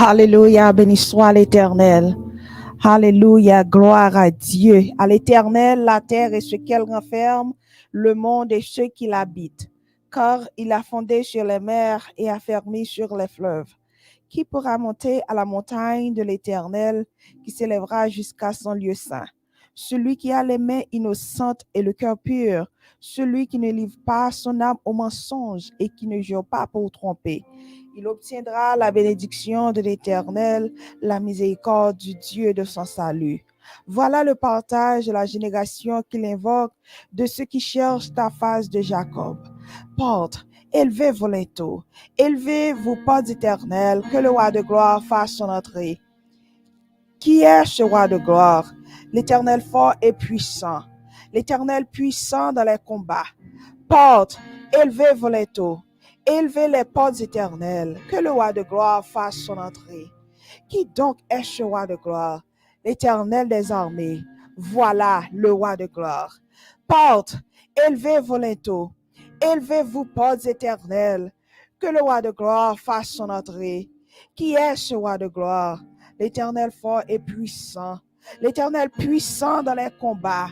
Alléluia, béni soit l'Éternel. Alléluia, gloire à Dieu. À l'Éternel, la terre et ce qu'elle renferme, le monde et ceux qui l'habitent. Car il a fondé sur les mers et affermi sur les fleuves. Qui pourra monter à la montagne de l'Éternel, qui s'élèvera jusqu'à son lieu saint? Celui qui a les mains innocentes et le cœur pur, celui qui ne livre pas son âme au mensonge et qui ne jure pas pour tromper. Il obtiendra la bénédiction de l'Éternel, la miséricorde du Dieu de son salut. Voilà le partage de la génération qu'il invoque de ceux qui cherchent ta face de Jacob. Porte, élevez vos linteaux, élevez vos portes éternelles, que le roi de gloire fasse son entrée. Qui est ce roi de gloire? L'Éternel fort et puissant, l'Éternel puissant dans les combats. Porte, élevez vos linteaux, élevez les portes éternelles, que le roi de gloire fasse son entrée. Qui donc est ce roi de gloire? L'Éternel des armées. Voilà le roi de gloire. Porte, élevez vos linteaux, élevez-vous portes éternelles, que le roi de gloire fasse son entrée. Qui est ce roi de gloire? L'Éternel fort et puissant, l'Éternel puissant dans les combats.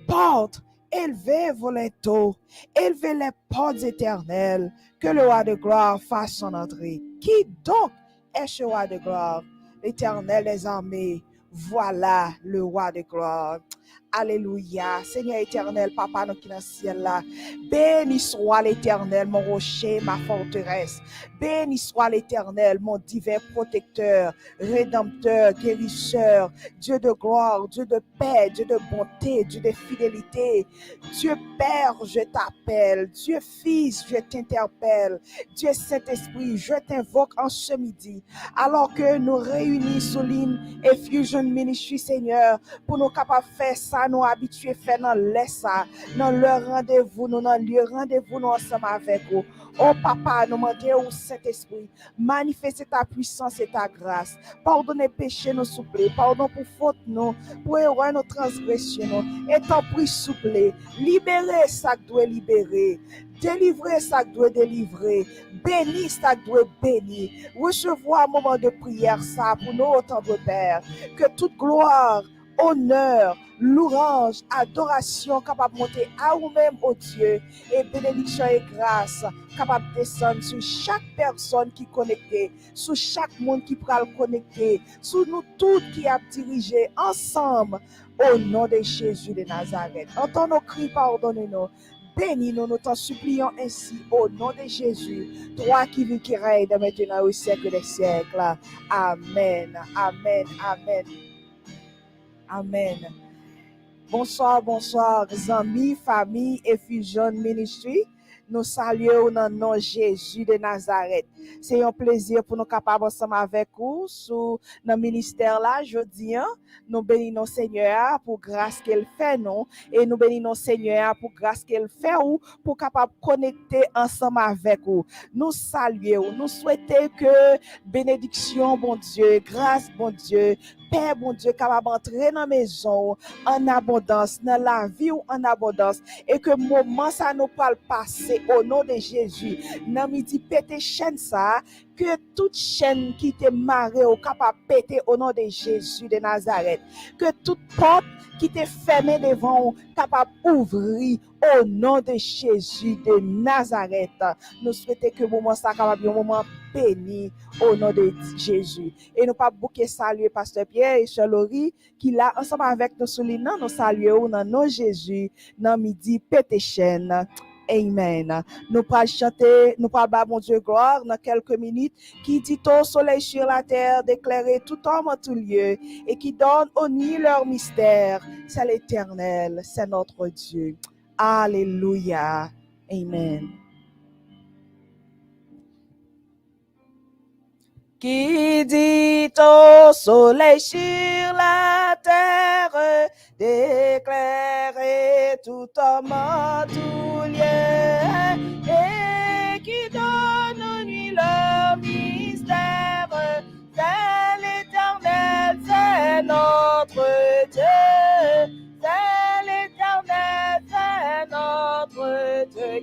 Porte, élevez vos linteaux, élevez les portes éternelles, que le roi de gloire fasse son entrée. Qui donc est ce roi de gloire? L'Éternel des armées. Voilà le roi de gloire. Alléluia. Seigneur éternel, Papa, nous qui dans le ciel là, béni soit l'Éternel, mon rocher, ma forteresse. Béni soit l'Éternel, mon divin protecteur, rédempteur, guérisseur, Dieu de gloire, Dieu de paix, Dieu de bonté, Dieu de fidélité. Dieu Père, je t'appelle. Dieu Fils, je t'interpelle. Dieu Saint-Esprit, je t'invoque en ce midi. Alors que nous réunis sous l'hymne et Fusion Ministry, Seigneur, pour nous capables de faire ça, nous habitués faire dans l'essa, dans le rendez-vous, nous dans le lieu rendez-vous, nous ensemble avec vous. Oh Papa, nous demandons au Saint-Esprit, manifester ta puissance et ta grâce. Pardonnez péché, nous souple. Pardon pour faute, nous, pour erreur, nos transgressions, nous. Et t'en prie, souple. Libérer ça que doit libérer. Délivrer ça que doit délivrer. Béni ça que doit bénir. Recevoir un moment de prière, ça, pour nous, autant de Père. Que toute gloire, honneur, louange, adoration capable de monter à vous-même, oh Dieu, et bénédiction et grâce capable de descendre sur chaque personne qui est connectée, sur chaque monde qui pourra le connecter, sur nous tous qui a dirigé ensemble au nom de Jésus de Nazareth. Entends nos cris, pardonnez-nous. Bénis-nous, nous t'en supplions ainsi au nom de Jésus, toi qui vis, qui règne de maintenant au siècle des siècles. Amen, amen, amen. Amen. Bonsoir, bonsoir, amis, famille et Fusion Ministry. Nous saluons dans le nom de Jésus de Nazareth. C'est un plaisir pour nous capables ensemble avec vous sur notre ministère là. Jeudi, nous bénissons Seigneur pour grâce qu'elle fait nous et nous bénissons Seigneur pour grâce qu'elle fait ou pour capable connecter ensemble avec vous. Nous saluons, nous souhaitons que bénédiction, bon Dieu, grâce, bon Dieu, Père, bon Dieu, capable d'entrer dans la maison en abondance, dans la vie ou en abondance, et que moment ça nous parle passer au nom de Jésus. Dans midi pété chaîne ça, que toute chaîne qui te marre au capable péter au nom de Jésus de Nazareth. Que toute porte qui te fermée devant capable ouvrir au nom de Jésus de Nazareth. Nous souhaitons que moment ça capable un moment béni au nom de Jésus. Et nous pas bouquer saluer pasteur Pierre et Sœur Laurie qui là ensemble avec nous soulignant nous saluons dans nom Jésus dans midi pété chaîne. Amen. Nous pourrons chanter, nous pourrons battre mon Dieu gloire dans quelques minutes qui dit au soleil sur la terre d'éclairer tout homme en tout lieu et qui donne aux nuits leur mystère. C'est l'Éternel, c'est notre Dieu. Alléluia. Amen. Qui dit au soleil sur la terre d'éclairer tout homme en tout lieu et qui donne aux nuits leur mystère, c'est l'Éternel, c'est notre Dieu, c'est l'Éternel, c'est notre Dieu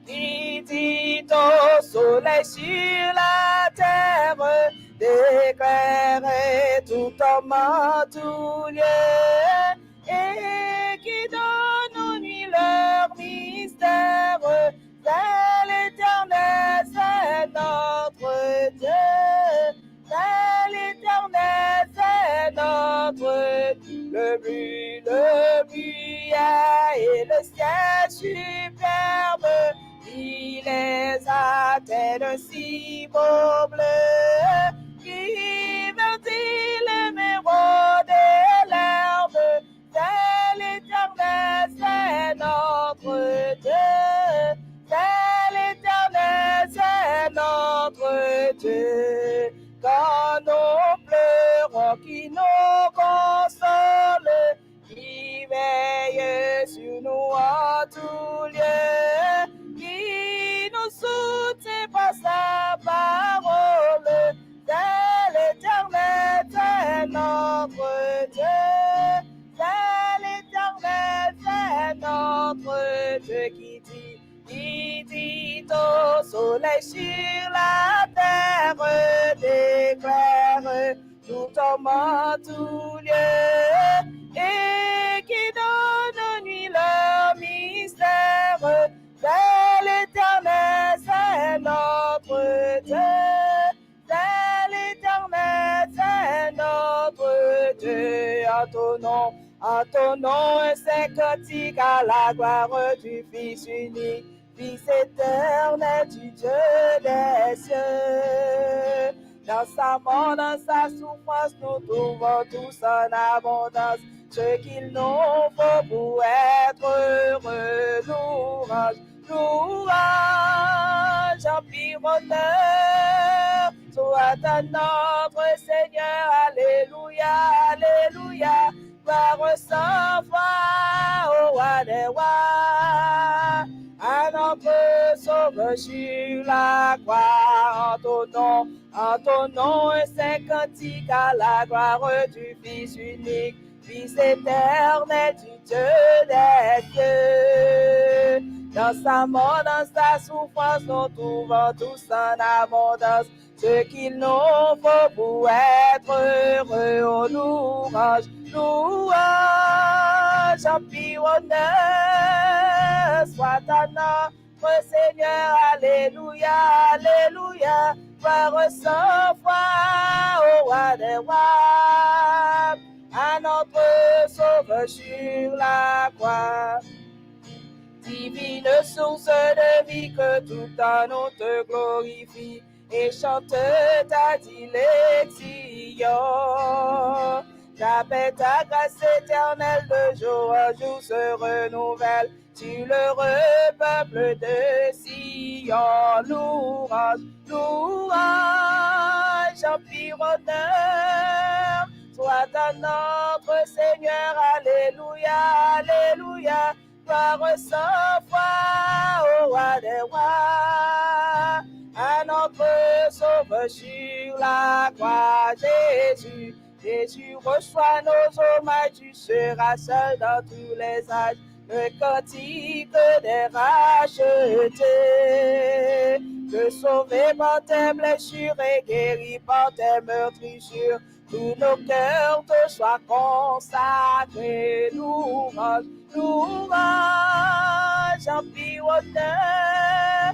qui dit au soleil sur la terre hommes en tout lieu, et qui donnent aux nuits leur mystère. C'est l'Éternel, c'est notre Dieu. C'est l'Éternel, c'est notre Dieu. Le buet et le ciel superbe, il les atteint d'un si beau bleu, qui vertit les méros de l'herbe. C'est l'Éternel, c'est notre Dieu. C'est l'Éternel, c'est notre Dieu. Quand nous pleurons, qui nous console, qui veille sur nous en tout lieu, qui nous soutient par sa parole. C'est l'Éternel, c'est notre Dieu. C'est l'Éternel, c'est notre Dieu qui dit au soleil sur la terre, déclare tout homme en tout lieu, et qui donne aux nuits leur mystère. C'est l'Éternel, c'est notre Dieu. C'est l'Éternel, c'est notre Dieu. En ton nom, c'est cantique à la gloire du Fils unique, Fils éternel du Dieu des cieux. Dans sa mort, dans sa souffrance, nous trouvons tous en abondance ce qu'il nous faut pour être heureux. Louange, louange, empire, honneur, soit à notre Seigneur. Alléluia, alléluia. Gloire sans foi au roi des rois, à notre sauveur sur la croix. En ton nom, c'est cantique à la gloire du Fils unique, Fils éternel du Dieu des cieux. Dans sa mort, dans sa souffrance, nous trouvons tous en abondance ce qu'il nous faut pour être heureux. Oh, louange, louange, empire, honneur, soit à notre Seigneur. Alléluia, alléluia. Gloire sans foi au roi des rois, à notre sauveur sur la croix. Divine source de vie, que tout en nous te glorifie et chante ta dilection. Ta paix, ta grâce éternelle de jour en jour se renouvelle sur le peuple de Sion. Louange, louange, empire, honneur, soit à notre Seigneur. Alléluia, alléluia. Gloire sans foi au roi des rois, à notre sauveur sur la croix. Jésus, Jésus, reçois nos hommages, tu seras seul dans tous les âges, le cantique des rachetés, que sauvé par tes blessures et guéri par tes meurtrissures, tous nos cœurs te soient consacrés. Louange, louange, empire, honneur,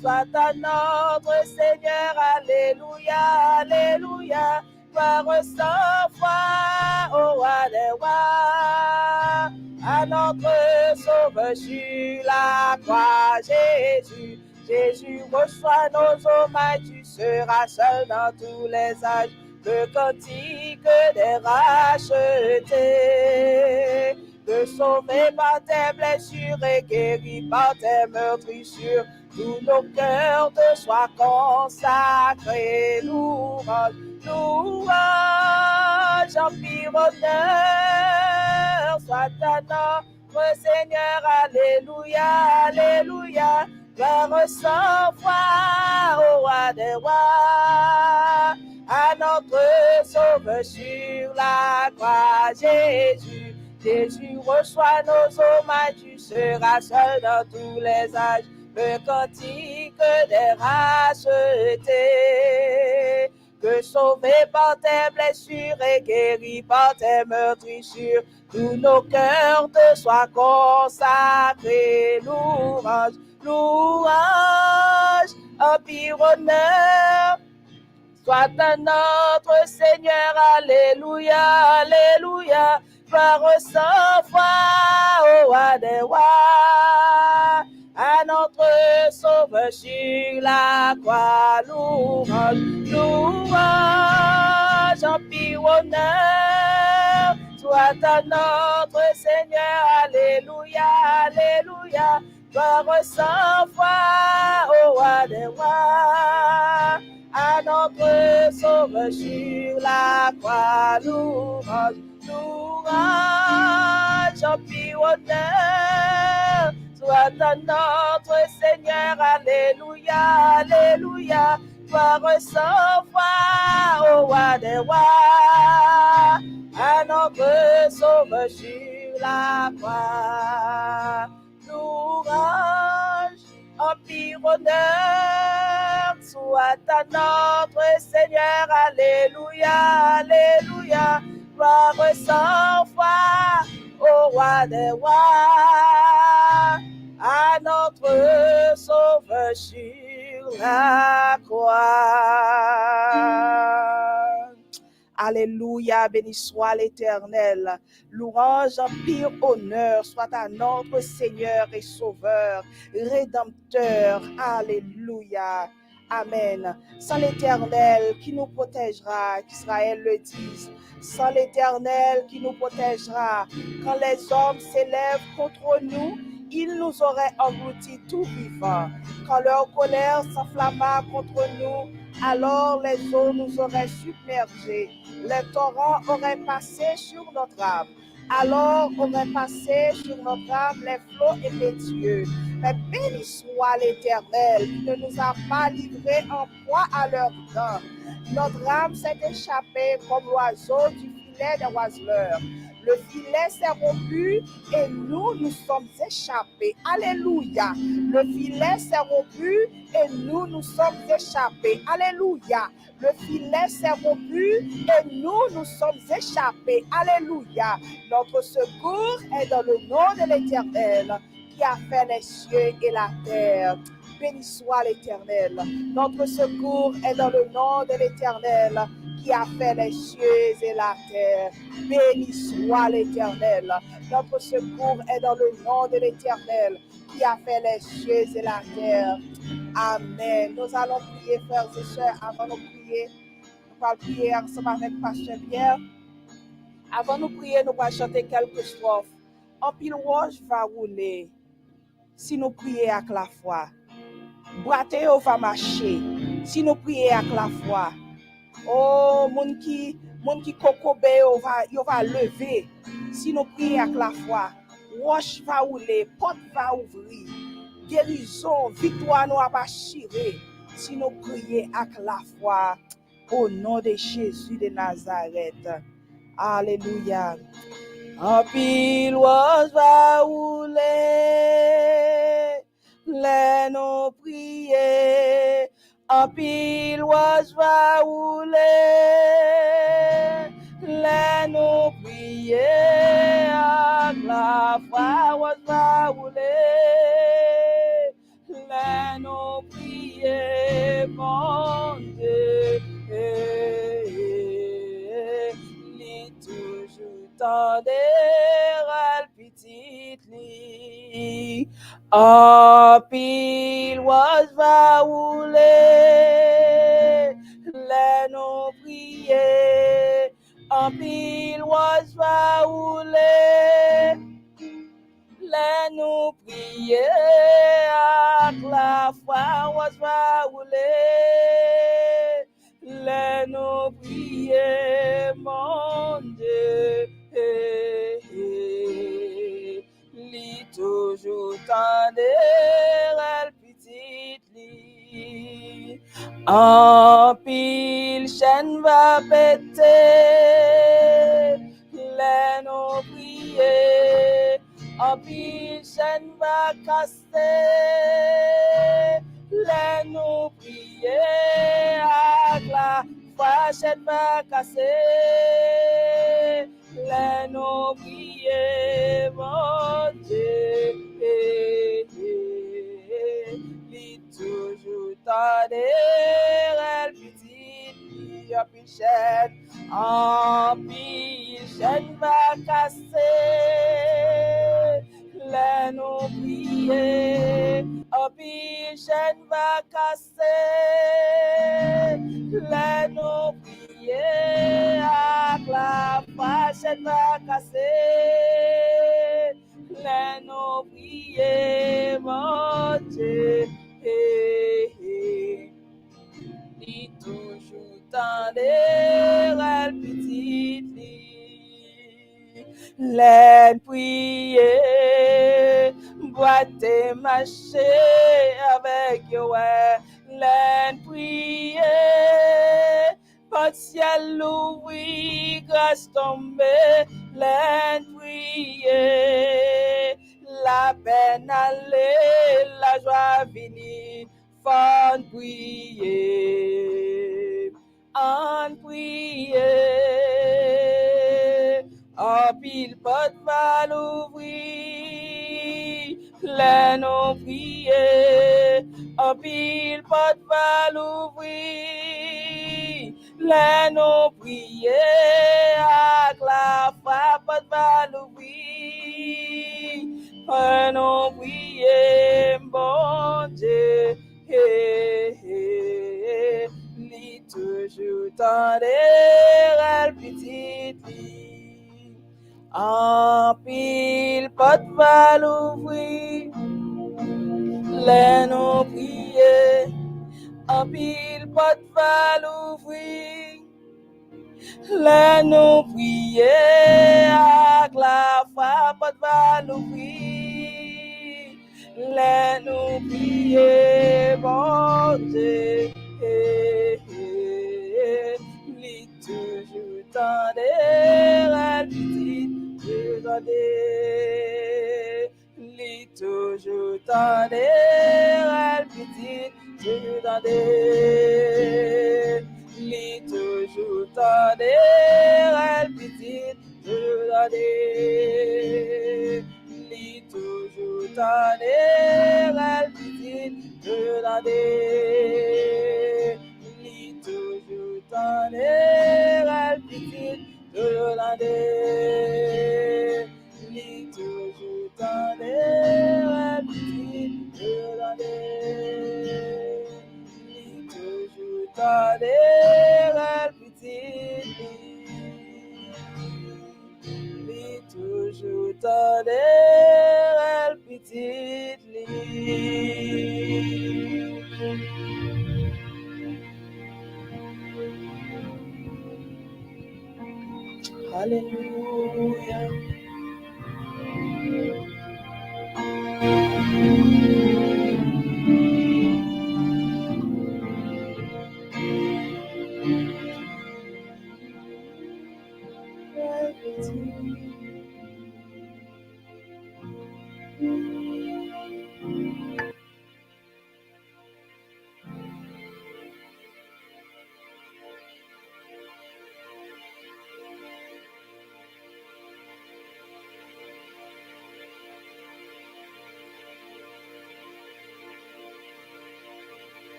soit à notre Seigneur. Alléluia, alléluia. Gloire sans foi au roi des rois, à notre sauveur sur la croix. Jésus, Jésus, reçois nos hommages, tu seras seul dans tous les âges, le cantique des rachetés, que sauvé par tes blessures et guéri par tes meurtrissures, tous nos cœurs te soient consacrés. Louange, louange, empire, honneur, soit à notre Seigneur. Alléluia, alléluia. Gloire sans foi au roi des rois, à notre sauveur sur la croix. Jésus, Jésus, reçois nos hommages, tu seras seul dans tous les âges, le cantique des rachetés, que sauvé par tes blessures et guéri par tes meurtrissures. Tous nos cœurs te soient consacrés. Louange, louange, empire, honneur, soit à notre Seigneur. Alléluia, alléluia. Gloire sans foi au roi des rois, à notre Sauveur sur la croix. Louange, louange, empire, honneur, soit à notre Seigneur. Alléluia, alléluia. Gloire sans foi au roi des rois, à notre Sauveur sur la croix. Louange, louange, empire, honneur, soit à notre Seigneur. Alléluia, alléluia. Gloire sans foi au roi des rois, à notre Sauveur sur la croix. Louange, empire, honneur, soit à notre Seigneur. Alléluia, alléluia. Gloire sans foi au roi des rois, à notre Sauveur sur la croix. Alléluia, béni soit l'Éternel. Louange, empire, honneur soit à notre Seigneur et Sauveur, Rédempteur. Alléluia. Amen. Sans l'Éternel qui nous protégera, qu'Israël le dise, sans l'Éternel qui nous protégera, quand les hommes s'élèvent contre nous, ils nous auraient engloutis tout vivants. Quand leur colère s'enflamma contre nous, alors les eaux nous auraient submergés. Les torrents auraient passé sur notre âme. Alors auraient passé sur notre âme les flots impétueux. Mais béni soit l'Éternel qui ne nous a pas livrés en proie à leur dents. Notre âme s'est échappée comme l'oiseau du filet des oiseleurs. Le filet s'est rompu et nous sommes échappés. Alléluia. Le filet s'est rompu et nous sommes échappés. Alléluia. Le filet s'est rompu et nous sommes échappés. Alléluia. Notre secours est dans le nom de l'Éternel qui a fait les cieux et la terre. Béni soit l'Éternel. Notre secours est dans le nom de l'Éternel qui a fait les cieux et la terre. Béni soit l'Éternel. Notre secours est dans le nom de l'Éternel qui a fait les cieux et la terre. Amen. Nous allons prier, frères et sœurs, avant de prier. Nous allons prier ensemble avec Pasteur Pierre. Avant de prier, nous allons chanter quelques strophes. En pile rouge va rouler si nous prions avec la foi. Bratéo va marcher si nous prions avec la foi. Oh, mon qui kokobe va lever si nous prions avec la foi. Roche va rouler, porte va ouvrir. Guérison, victoire nous va chirer si nous prions avec la foi. Au nom de Jésus de Nazareth. Alléluia. En pile rose va rouler, les nous prier. En pile rose va rouler, les nous prier. Avec la foi rose va rouler, les nous prier. Mon Dieu, tendez al petite li, en pile was va rouler, les nous prier, en pile was va rouler, les nous prier, avec la foi was va rouler, les nous prier, mon Dieu. Li toujours tendre elle petite li, en pile chaîne va péter, les nous prier, en pile chaîne va casser, les nous prier, avec la foi chaîne va casser. Les nous prier, mon Dieu. Li toujours tendez, elle petite, li en pile chaîne va casser. Les nous prier, en pile chaîne va casser. Les nous prier, avec la foi chaîne va casser. Les nous prier, mon Dieu. Li toujours tendre, elle petite li. L'en prier, boite marcher avec yo, l'en prier, pot ciel ouvri, grâce tombée, l'en prier, la peine aller, la joie venir, faut prier, en prier. En pile porte va l'ouvrir, les non prier. En pile porte va l'ouvrir, les non prier. Avec la foi porte va l'ouvrir, les non prier, bon Dieu. Li toujours tendre, elle petite li. En pile porte va l'ouvrir, les non prier. En pile porte va l'ouvrir, les non prier. Avec la foi porte va l'ouvrir, les non prier, bon Dieu. Li toujours tendre, elle petite, li toujours tendre, elle petite, li toujours tendre, elle petite, li toujours tendre, elle petite, li toujours tendre, elle petite, li toujours tendre, elle petite, li toujours tendre, elle petite, li toujours tendre, elle petite, Hallelujah.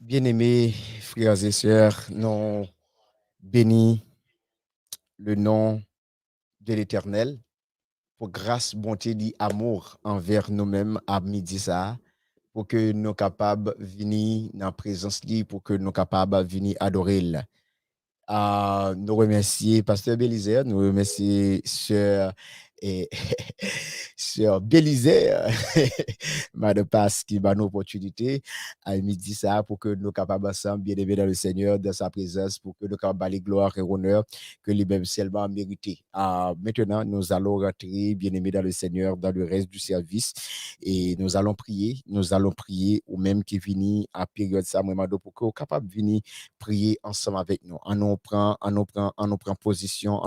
Bien-aimés frères et sœurs, nous bénis le nom de l'Éternel pour grâce, bonté, dit amour envers nous-mêmes à midi ça, pour que nous capables de venir dans la présence de pour que nous capables de venir adorer. Nous remercier Pasteur Bélisaire, nous remercier Sœur et Sœur Bélisaire, Madame Passe qui m'a une opportunité à midi ça pour que nous capables ensemble bien aimer dans le Seigneur, dans sa présence, pour que nous capables gloire et honneur que lui-même seulement mérité. Maintenant, nous allons rentrer bien aimé dans le Seigneur, dans le reste du service et nous allons prier ou même qui finit à période ça, moi, pour que nous capables de venir prier ensemble avec nous. On nous prend position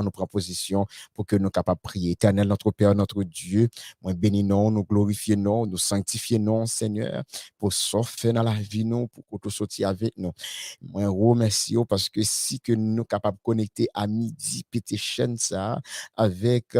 pour que nous capables de prier. Éternel, notre Père, notre Dieu, moi bénissons, nous glorifions, nous sanctifions, Seigneur, pour sortir dans la vie, nous, pour que tu sortir avec nous. Moi, remercie parce que si que nous sommes capables de connecter à midi, pétition ça, avec,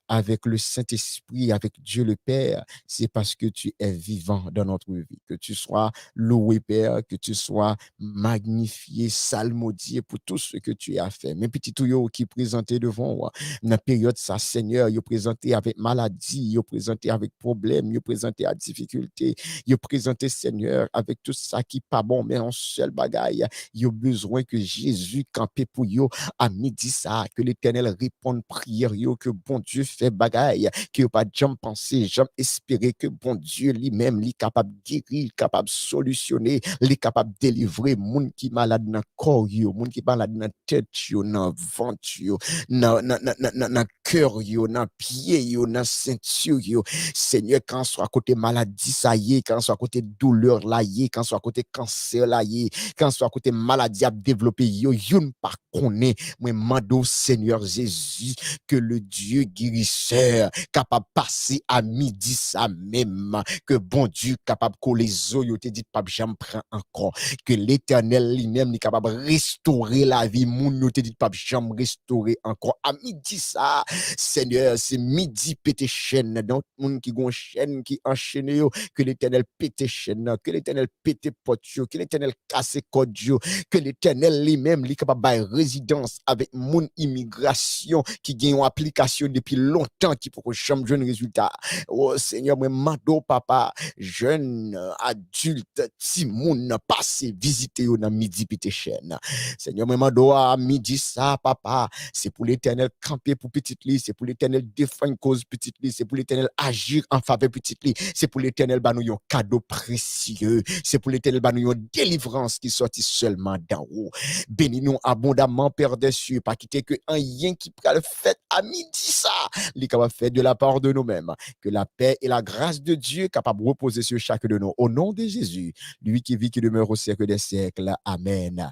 avec le Saint-Esprit, avec Dieu le Père, c'est parce que tu es vivant dans notre vie. Que tu sois loué, Père, que tu sois magnifié, salmodié pour tout ce que tu as fait. Mes petits tuyaux qui présentés devant moi, dans la période, ça, Seigneur, ils présenté avec maladie, ils présenté avec problème, ils présenté à difficulté, ils présenté, Seigneur, avec tout ça qui pas bon, mais en seul bagaille, ils ont besoin que Jésus campe pour eux à midi ça, que l'Éternel réponde prière, yo, que bon Dieu fait bagaille, que pas jamais penser, jamais espérer que bon Dieu lui-même, lui capable de guérir, capable de solutionner, lui capable de délivrer, moun qui malade dans corps yo, moun qui malade dans tête yo, dans ventre yo, dans cœur yo, dans pied yo, dans ceinture yo. Seigneur, quand soit côté maladie ça y est, quand soit côté douleur là y est, quand soit côté cancer là y est, quand soit côté maladie à développer yo, yon pas connaît, moi mando Seigneur Jésus que le Dieu guérisseur capable passer à midi ça même, que bon Dieu capable coller les eaux, yo te dit pas jamais prend encore, que l'Éternel lui-même est capable de restaurer la vie, moun yo te dit pas jamais restaurer encore à midi ça. Seigneur, c'est midi pété chaîne, donc moun qui gon chaîne qui enchaîne yo, que l'Éternel pété chaîne, que l'Éternel pété porte yo, que l'Éternel casse code yo, que l'Éternel lui-même li capable de résidence avec mon immigration qui gagne une application depuis longtemps qui pour jamais jeune résultat. Oh Seigneur, moi mado papa, jeune adulte, ti moun passé visiter yo dans midi pété chaîne. Seigneur, moi mado à midi ça papa, c'est pour l'Éternel camper pour petite li, c'est pour l'Éternel défendre cause petite li, c'est pour l'Éternel agir en faveur petite li, c'est pour l'Éternel ba nou yon cadeau précieux, c'est pour l'Éternel ba nou yon délivrance qui sorti seulement d'en haut. Bénis-nous abondamment, Père des cieux, pas quitter que un yen qui prend le fait à midi ça, li capable faire de la part de nous-mêmes, que la paix et la grâce de Dieu capable de reposer sur chacun de nous. Au nom de Jésus, lui qui vit, qui demeure au siècle des siècles. Amen.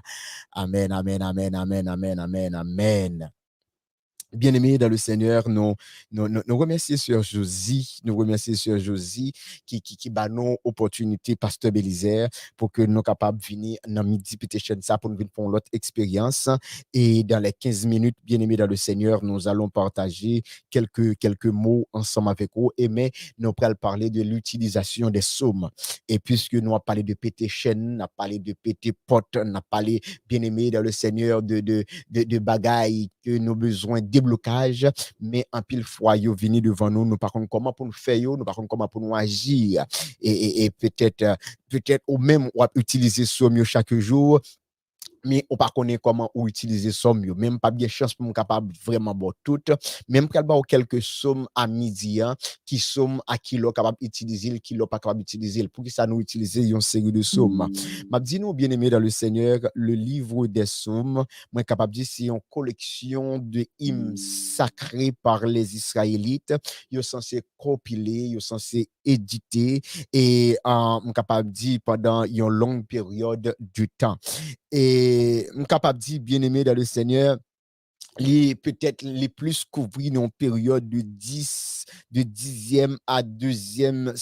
Amen, amen, amen, amen, amen, amen, amen. Bien-aimés dans le Seigneur, nous remercions Sœur Josie, nous remercions Sœur Josie qui bat nous opportunité, Pasteur Bélisaire, pour que nous capables de venir dans midi pétition ça pour nous venir pour l'autre expérience. Et dans les 15 minutes, bien-aimés dans le Seigneur, nous allons partager quelques mots ensemble avec vous. Et mais nous allons parler de l'utilisation des psaumes. Et puisque nous avons parlé de pétition, nous avons parlé de pété pote, nous avons parlé, bien-aimés dans le Seigneur, de bagailles que nous avons besoin de blocage, mais en pile fois, yo vini devant nous, nous par contre comment pour nous faire yo, nous par contre comment pour nous agir, et peut-être ou même on va utiliser ce mieux chaque jour, mais on pas connaît comment ou utiliser ça mieux, même pas bien chance pour nous capable vraiment bon tout, même qu'elle ba quelques sommes à midi qui sommes à kilo capable utiliser, kilo pas capable utiliser, pour que ça nous utiliser une série de sommes. M'a dit nous bien aimé dans le Seigneur, le livre des sommes, moi capable dire c'est une collection de hymnes sacrés par les Israélites, ils sont censés compiler, ils sont censés éditer et capable dire pendant une longue période du temps. Et je suis capable de dire, bien-aimé dans le Seigneur, peut-être les plus couvrir dans une période de 10e à 2e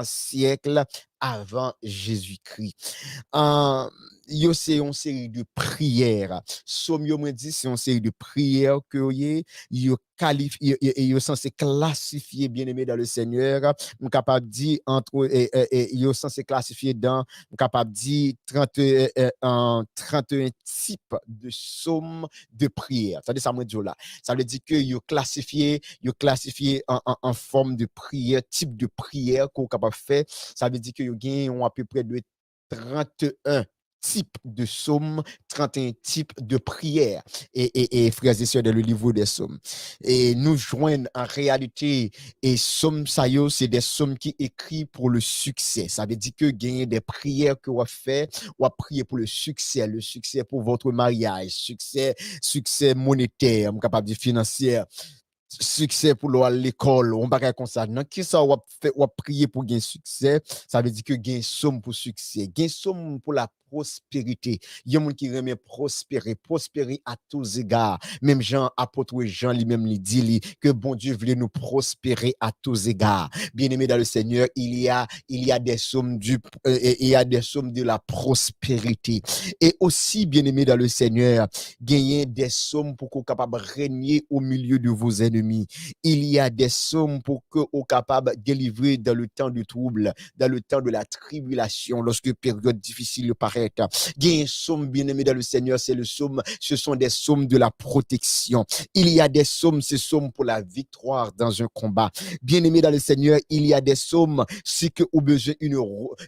siècle avant Jésus-Christ. C'est une série de prières. Somme yo dit c'est une série de prières que yo censé classifier bien aimé dans le Seigneur. On capable dire entre yo censé classifier dans on capable dire 31 types de sommes de prières. Ça veut dire ça me dit là. Ça veut dire que yo classifié en forme de prière, type de prière qu'on capable faire. Ça veut dire que yo gagne à peu près de 31 types de psaumes, 31 types de prières. Et frères et sœurs, dans le livre des psaumes. Et nous joignent en réalité, et psaumes, ça y est, c'est des psaumes qui écrits pour le succès. Ça veut dire que gagner des prières que vous faites, ou à prier pour le succès pour votre mariage, succès monétaire, capable de financier, succès pour aller à l'école, on va comme ça. Non, qui ça ou prier pour gagner succès, ça veut dire que gagner somme pour succès, gagner somme pour la prospérité. Il y a des gens qui aiment prospérer à tous égards. Même Jean, apôtre Jean lui-même lui dit que bon Dieu voulait nous prospérer à tous égards. Bien-aimé dans le Seigneur, il y a des sommes de la prospérité. Et aussi, bien-aimé dans le Seigneur, gagner des sommes pour qu'on soit capable de régner au milieu de vos ennemis. Il y a des sommes pour que vous soyez capable de délivrer dans le temps du trouble, dans le temps de la tribulation, lorsque période difficile paraît. Gagner somme, bien-aimé dans le Seigneur, ce sont des sommes de la protection. Il y a des sommes, ces sommes pour la victoire dans un combat. Bien-aimé dans le Seigneur, il y a des sommes, c'est que au besoin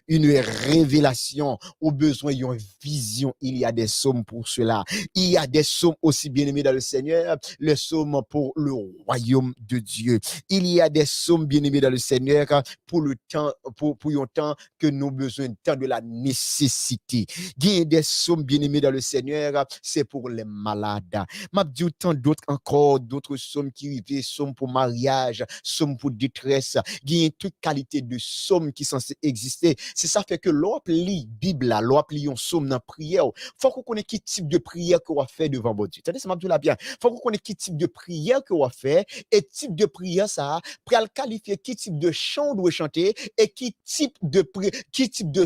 une révélation, au besoin une vision, il y a des sommes pour cela. Il y a des sommes aussi, bien-aimés dans le Seigneur, les sommes pour le royaume de Dieu. Il y a des sommes, bien-aimés dans le Seigneur, pour le temps, pour un temps que nous avons besoin, temps de la nécessité. Il y a des sommes, bien-aimés dans le Seigneur, c'est pour les malades. M'a dit autant d'autres encore, d'autres sommes qui arrivent, sommes pour mariage, sommes pour détresse. Il y a toute qualité de sommes qui sont censées exister. C'est ça fait que l'on lit Bible, l'on lit une somme dans prière. Faut qu'on connaisse quel type de prière qu'on va faire devant bon Dieu. Attendez, ça m'a dit là bien. Faut qu'on connaisse quel type de prière qu'on va faire et type de prière ça, pour le qualifier quel type de chant on doit chanter et quel type de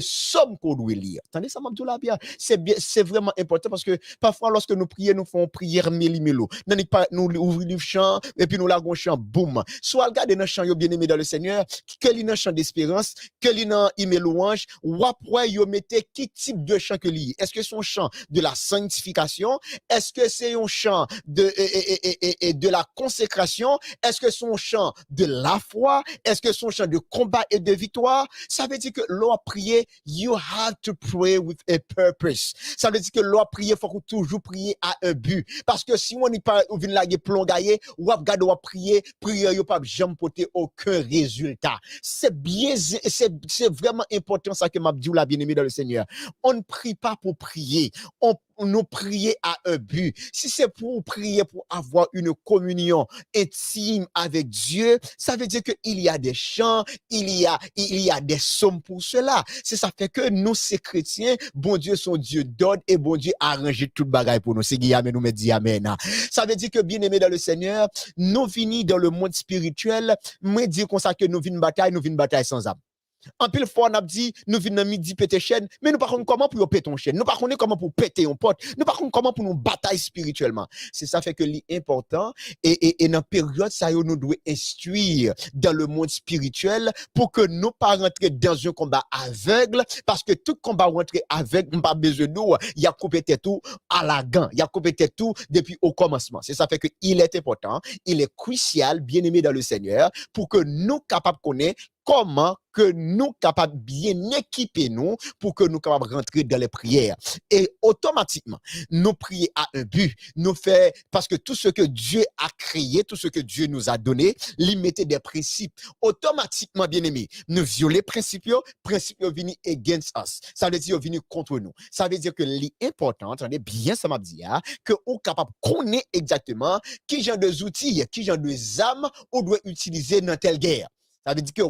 somme qu'on doit lire. Attendez, ça m'a dit là bien. C'est vraiment important parce que parfois lorsque nous prions, nous faisons prière méli-mélo. Nous ouvrons le chant et puis nous lagons chant boum. Soit regarder dans chant bien-aimé dans le Seigneur, que li dans chant d'espérance, que li dans email louange, ou après yo mettez quel type de chant que li. Est-ce que son chant de la sanctification? Est-ce que c'est un chant de la consécration? Est-ce que son chant de la foi? Est-ce que son chant de combat et de victoire? Ça veut dire que l'on prier, you have to pray with a purpose. Ça veut dire que l'on prier, faut toujours prier à un but. Parce que si on n'est pas ou vient la plongayer, ou regarde ou prier, prier yo pas jamais porter aucun résultat. C'est vraiment important ça que m'a dit la bien-aimé dans le Seigneur. On ne prie pas pour prier, on nous prier à un but. Si c'est pour prier pour avoir une communion intime avec Dieu, ça veut dire qu'il y a des chants, il y a des sommes pour cela. C'est ça fait que nous, ces chrétiens, bon Dieu, son Dieu donne et bon Dieu a arrangé tout le bagaille pour nous. C'est Guillaume nous me dit amen. Ça veut dire que bien aimé dans le Seigneur, nous venons dans le monde spirituel, moi dire comme ça que nous venons bataille sans âme. En pile fois, on a dit, nous venons midi péter chaîne, mais nous ne savons pas comment pour péter une chaîne. Nous ne savons pas comment pour péter un pote. Nous ne savons pas comment pour nous batailler spirituellement. C'est ça fait que l'important, et dans la période, ça nous doit instruire dans le monde spirituel pour que nous pas rentrer dans un combat aveugle, parce que tout combat rentrer aveugle, nous pas besoin de nous, il y a coupé tout à la gant, il y a coupé tout depuis au commencement. C'est ça fait que il est important, il est crucial, bien aimé dans le Seigneur, pour que nous capables de connaître comment que nous capables bien équiper nous pour que nous capables rentrer dans les prières et automatiquement nous prier à un but nous fait parce que tout ce que Dieu a créé, tout ce que Dieu nous a donné, limiter des principes automatiquement bien aimé nous violer principes venir against us, ça veut dire venir contre nous, ça veut dire que l'important, attendez bien ça m'a dit que on capable connaître exactement qui genre de outils, qui genre de armes on doit utiliser dans telle guerre. Ça veut dire que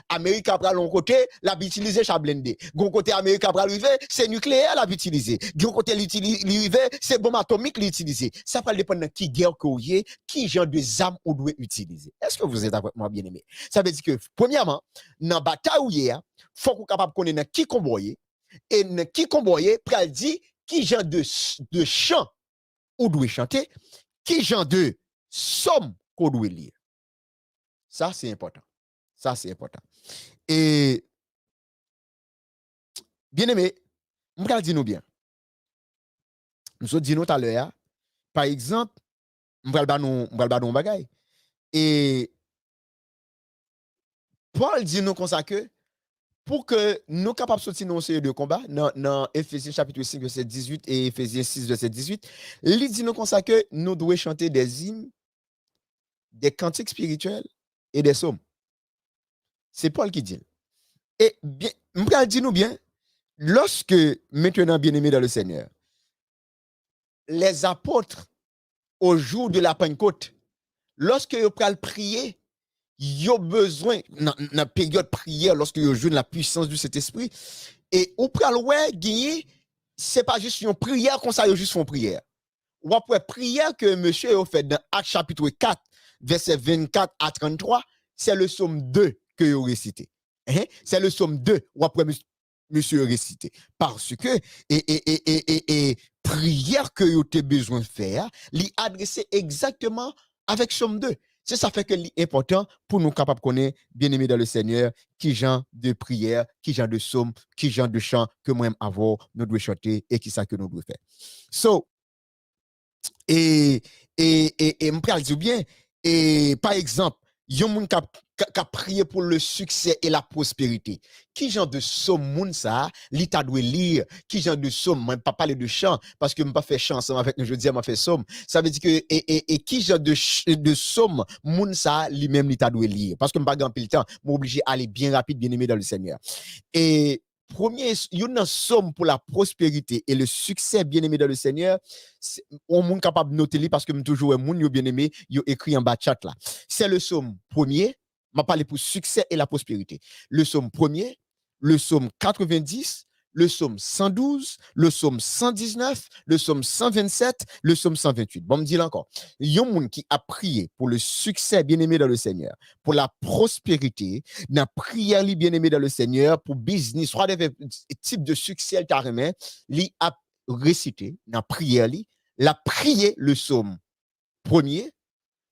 Amérique a pris l'autre côté, l'a utilisé chablende. Gon côté Amérique a pris arrivé, c'est nucléaire l'a utilisé. Gon côté l'arrivé, c'est bombe atomique l'utiliser. Ça va dépendre de qui guerre que vous qui genre de armes on doit utiliser. Est-ce que vous êtes avec moi bien aimé? Ça veut dire que premièrement, dans bataille où il faut qu'on capable connaître qui comboyer et qui comboyer pral dit qui genre de chant ou doit chanter, qui genre de somme qu'on doit lire. Ça c'est important. Ça, c'est important. Et, bien aimé, je vais dire nous bien. Nous sommes dit nous tout à l'heure, par exemple, je vais dire nous bagay. Et Paul dit nous comme ça que pour que nous capables de sortir dans série de combat, dans Ephésiens chapitre 5, verset 18 et Ephésiens 6, verset 18, il dit nous comme ça que nous devons chanter des hymnes, des cantiques spirituels et des psaumes. C'est Paul qui dit. Et bien, je vais dire nous bien, lorsque, maintenant, bien-aimés dans le Seigneur, les apôtres, au jour de la Pentecôte, lorsque ils prennent prier, ils ont besoin, dans la période prière, lorsque ils jouent la puissance de cet esprit, et ils prennent gagner, ce n'est pas juste une prière comme ça, ils juste font prière. Ou après prière que monsieur a fait dans Actes chapitre 4, verset 24 à 33, c'est le psaume 2 que vous récité. C'est le psaume 2, ou après monsieur récité. Parce que, prière que vous avez besoin de faire, l'y adresser exactement avec psaume 2. C'est ça fait que l'important pour nous capables de connaître, bien aimé dans le Seigneur, qui genre de prière, qui genre de psaume, qui genre de chant que moi-même avoir, nous devons chanter et qui ça que nous devons faire. So, et me pral dire bien, et par exemple, yon moun qui a prié pour le succès et la prospérité. Qui genre de somme moun ça, li ta doit lire, qui genre de somme, moi pas parler de chant parce que me pas fait chant ensemble avec nous, je dis m'a fait somme. Ça veut dire que et qui genre de somme moun ça lui même li ta doit lire parce que me pas grand pile temps, m'obligé aller bien rapide bien aimé dans le Seigneur. Et premier, il y a une somme pour la prospérité et le succès bien-aimé dans le Seigneur. On est capable de noter parce que je toujours un monde bien-aimé, il écrit en bas de chat là. C'est le somme premier, m'a parlé pour succès et la prospérité. Le somme premier, le somme 90, le somme 112, le somme 119, le somme 127, le somme 128. Bon, me dit encore. Il y a un monde qui a prié pour le succès bien-aimé dans le Seigneur, pour la prospérité, n'a prié bien-aimé dans le Seigneur, pour business, soit des types de succès, il a récité, n'a prié, l'a prié le somme premier,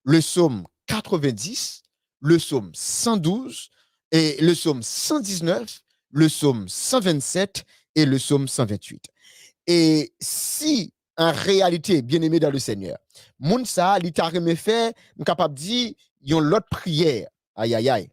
le somme 90, le somme 112, et le somme 119, le psaume 127 et le psaume 128. Et si en réalité, bien aimé dans le Seigneur, moun sa, li ta remè fait, capable dire, yon l'autre prière. Aïe, aïe, aïe.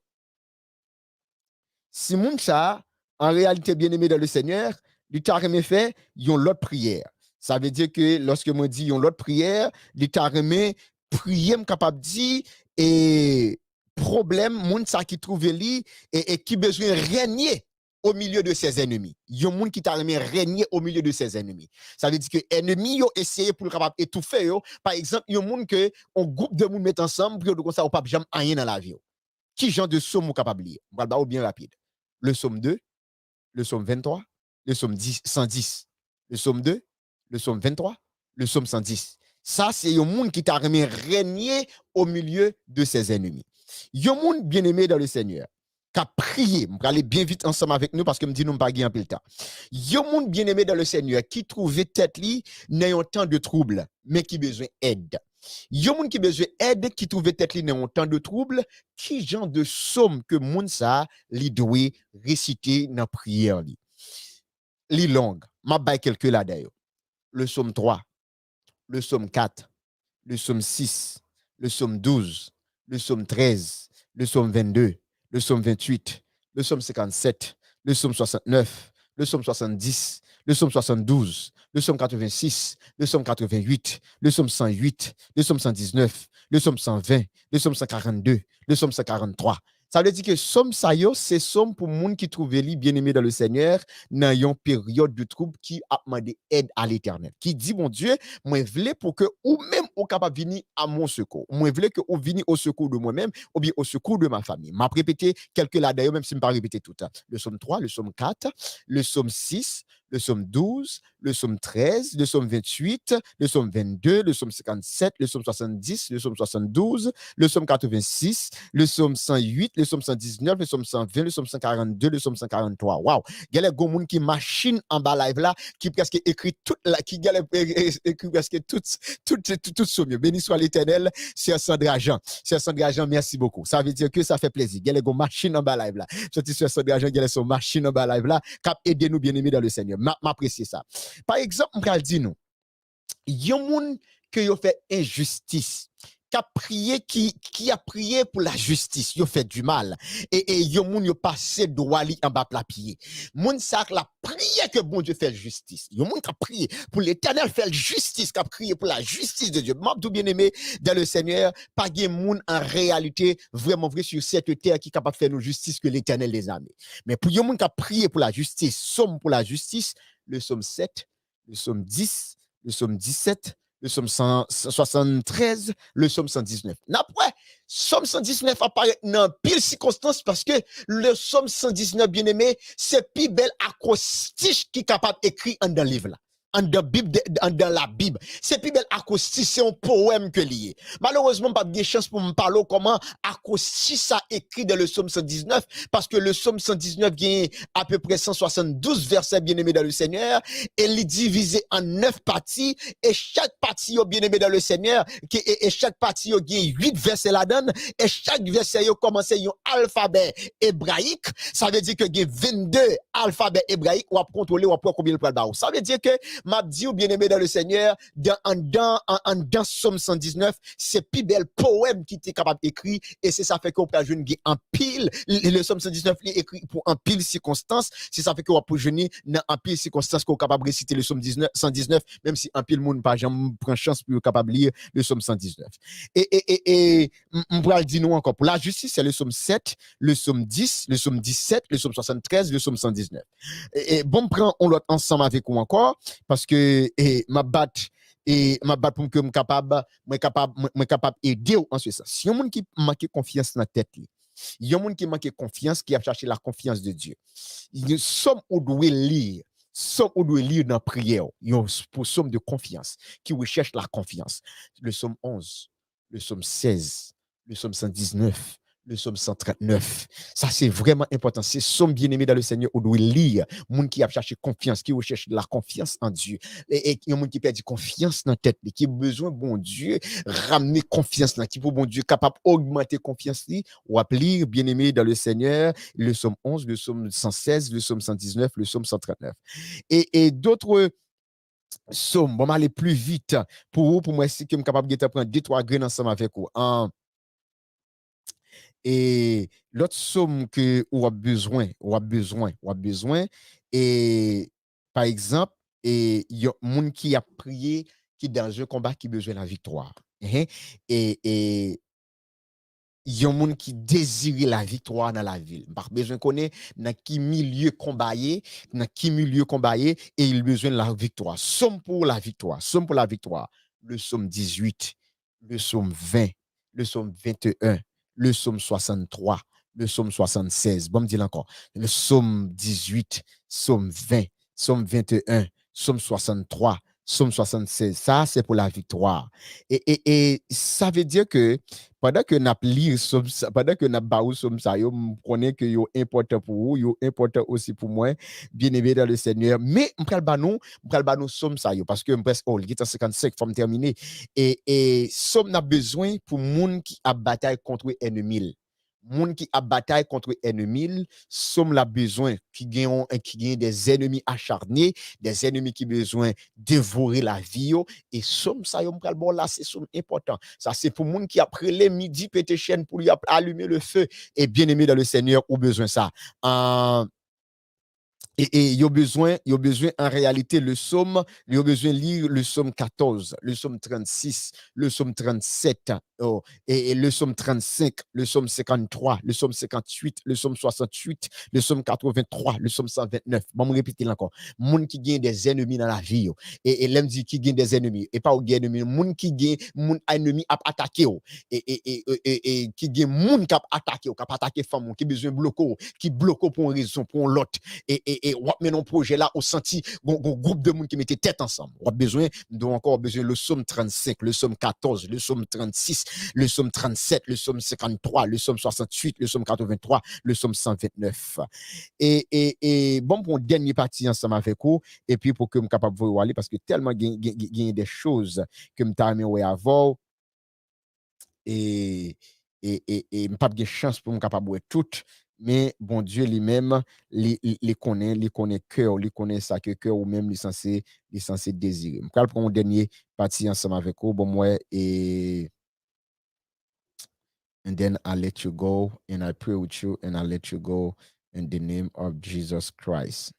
Si moun sa, en réalité, bien aimé dans le Seigneur, li ta remè fait, yon l'autre prière. Ça veut dire que lorsque moi dis yon l'autre prière, li ta remè prier capable dire, et problème, moun sa qui trouve li, et qui besoin régner au milieu de ses ennemis. Il y a un monde qui t'a remis régner au milieu de ses ennemis. Ça veut dire que ennemis yo essayé pour capable étouffer yo. Par exemple, il y a un monde que un groupe de monde met ensemble pour comme ça ou pas jamais rien dans la vie. Qui genre de somme ou capable lire? On va le bien rapide. Le somme 2, le somme 23, le somme 110, le somme 2, le somme 23, le somme 110. Ça c'est un monde qui t'a remis régner au milieu de ses ennemis. Il y a un monde bien-aimé dans le Seigneur qui a prié, je vais aller bien vite ensemble avec nous parce que me dit nous pas gagner un peu le temps. Il y a un monde bien-aimé dans le Seigneur qui trouvait tête li n'ayant tant de troubles mais qui besoin d'aide. Il y a un monde qui besoin d'aide qui trouvait tête li n'ayant tant de troubles, qui genre de somme que monde ça li doit réciter dans prière li. Li longue, m'a bay quelques là d'ailleurs. Le psaume 3, le psaume 4, le psaume 6, le psaume 12, le psaume 13, le psaume 22, le psaume 28, le psaume 57, le psaume 69, le psaume 70, le psaume 72, le psaume 86, le psaume 88, le psaume 108, le psaume 119, le psaume 120, le psaume 142, le psaume 143. Ça veut dire que somme ça yo, c'est somme pour monde qui trouve lui bien-aimé dans le Seigneur dans une période de trouble qui a demandé aide à l'Éternel. Qui dit mon Dieu, moi voulais pour que ou même au capable venir à mon secours. Moi voulais que ou venir au secours de moi-même ou bien au secours de ma famille. M'a répété quelques là d'ailleurs même si je ne pas répéter tout. Le psaume 3, le psaume 4, le psaume 6, le psaume 12, le psaume 13, le psaume 28, le psaume 22, le psaume 57, le psaume 70, le psaume 72, le psaume 86, le psaume 108, le psaume 119, le psaume 120, le psaume 142, le psaume 143. Waouh! Il y a les gens qui machine en bas live là, qui presque écrit toute la, qui écrit presque tout somme. Béni soit l'Éternel, c'est Sandra Jean. C'est Sandra Jean, merci beaucoup. Ça veut dire que ça fait plaisir. Il y a les gens machine en bas live là. Sorti sur Sandra Jean, il y a les machine en bas live là, cap aider nous bien aimés dans le Seigneur. M'apprécier ça. Par exemple, on va dire nous, il y a monde qui a fait injustice, qui a prié pour la justice, il a fait du mal. Et il y a monde qui a passé droit en bas la pied. Moun ça la prié que bon Dieu fait justice. Il y a monde qui a prié pour l'Éternel faire justice, qui a prié pour la justice de Dieu. M'a tout bien aimé dans le Seigneur, pas de monde en réalité vraiment vrai sur cette terre qui est capable de faire nos justice que l'Éternel des armées. Mais pour y monde qui a prié pour la justice, somme pour la justice, le psaume 7, le psaume 10, le psaume 17, le psaume 173, le psaume 119. Après, psaume 119 apparaît dans pile circonstance parce que le psaume 119, bien aimé, c'est plus bel acrostiche qui est capable d'écrire dans le livre là. Dans la Bible. C'est plus bel acrostiche, c'est un poème que lié. Malheureusement, pas de chance pour me parler comment acrostiche ça écrit dans le psaume 119 parce que le psaume 119 gagne à peu près 172 versets bien aimés dans le Seigneur et il est divisé en 9 parties et chaque partie bien aimé dans le Seigneur et chaque partie gagne 8 versets la donne et chaque verset yo commence un alphabet hébraïque. Ça veut dire que gagne 22 alphabets hébraïques ou à contrôler ou à combien le pral ba. Ça veut dire que m'a dit ou bien aimé dans le Seigneur dans Somme 119 c'est plus bel poème qui était capable d'écrire et c'est ça fait qu'on peut jeune en pile le Somme 119 est écrit pour en pile circonstances c'est ça fait qu'on peut jeune dans en pile circonstances qu'on capable réciter le Somme 119 même si en pile monde pas jamais prend chance pour capable lire le Somme 119 et on va le dire nous encore pour la justice c'est le Somme 7 le Somme 10 le Somme 17 le Somme 73 le Somme 119 et bon prend on l'autre ensemble avec vous encore parce que ma batte pour que moi capable aider en ce sens. Si y a un monde qui manque confiance dans la tête, il y a un monde qui manque confiance qui a cherché la confiance de Dieu. Il somme ou doit lire dans la prière, il y a une somme de confiance qui recherche la confiance. Le psaume 11, le psaume 16, le psaume 119, le psaume 139. Ça, c'est vraiment important. C'est somme bien-aimé dans le Seigneur, on doit lire. Monde qui a cherché confiance, qui recherche la confiance en Dieu. Et il y a monde qui perd confiance dans la tête, qui a besoin, bon Dieu, ramener confiance là, qui pour bon Dieu, capable d'augmenter confiance, ou à lire bien-aimé dans le Seigneur, le psaume 11, le psaume 116, le psaume 119, le psaume 139. Et d'autres psaumes, bon, aller plus vite pour vous, pour moi, c'est que je suis capable de prendre 2-3 graines ensemble avec vous. Et l'autre somme que on a besoin, et par exemple, et il y a monde qui a prié qui dans un combat qui besoin de la victoire. Et il y a monde qui désire la victoire dans la ville. Par besoin connaît dans qui milieu combattre, et il besoin de la victoire. Somme pour la victoire, Le psaume 18, le psaume 20, le psaume 21, le psaume 63, le psaume 76. Bon, me dire encore. Le psaume 18, psaume 20, psaume 21, psaume 63, psaume 76. Ça, c'est pour la victoire. Et ça veut dire que pendant que n'a lire pendant que n'a baou somme ça yo connais que yo important pour vous yo important aussi pour moi bien aimé dans le Seigneur mais m'pral ba nous somme ça yo parce que presque il est 55 faut me terminer et somme n'a besoin pour monde qui a bataille contre ennemi monde qui a bataille contre ennemi somme la besoin qui gagne des ennemis acharnés des ennemis qui besoin dévorer la vie et somme ça yo m'pral bon là c'est somme important ça c'est pour monde qui après les midi pété chaîne pour lui allumer le feu et bien aimé dans le Seigneur ou besoin ça et il y a besoin en réalité le psaume, il y a besoin de lire le psaume 14, le psaume 36, le psaume 37, et le psaume 35, le psaume 53, le psaume 58, le psaume 68, le psaume 83, le psaume 129. Bon, me répéter encore. Moun qui gagne des ennemis dans la vie, et l'aime dit qui gagne des ennemis, et pas au gagne ennemis, moun qui gagne, moun ennemi a attaqué, et qui gagne moun qui a attaqué femme, qui besoin bloquer, qui bloque pour une raison, pour l'autre, et mais non projet là, au senti, un groupe de moun qui mettait tête ensemble. On a besoin, donc encore besoin le psaume 35, le psaume 14, le psaume 36, le psaume 37, le psaume 53, le psaume 68, le psaume 83, le psaume 129. Et bon, pour une dernière partie ensemble avec vous, et puis pour que je sois capable de vous aller, parce que tellement il y a des choses que je t'ai avant, et je n'ai pas de chance pour me capable de toutes, mais bon Dieu lui-même, les connaît cœur, les connaît ça que cœur ou même les censé désirer. Je vais prendre une dernière partie ensemble avec vous, bon moi, et and then I'll let you go, and I pray with you, and I'll let you go in the name of Jesus Christ.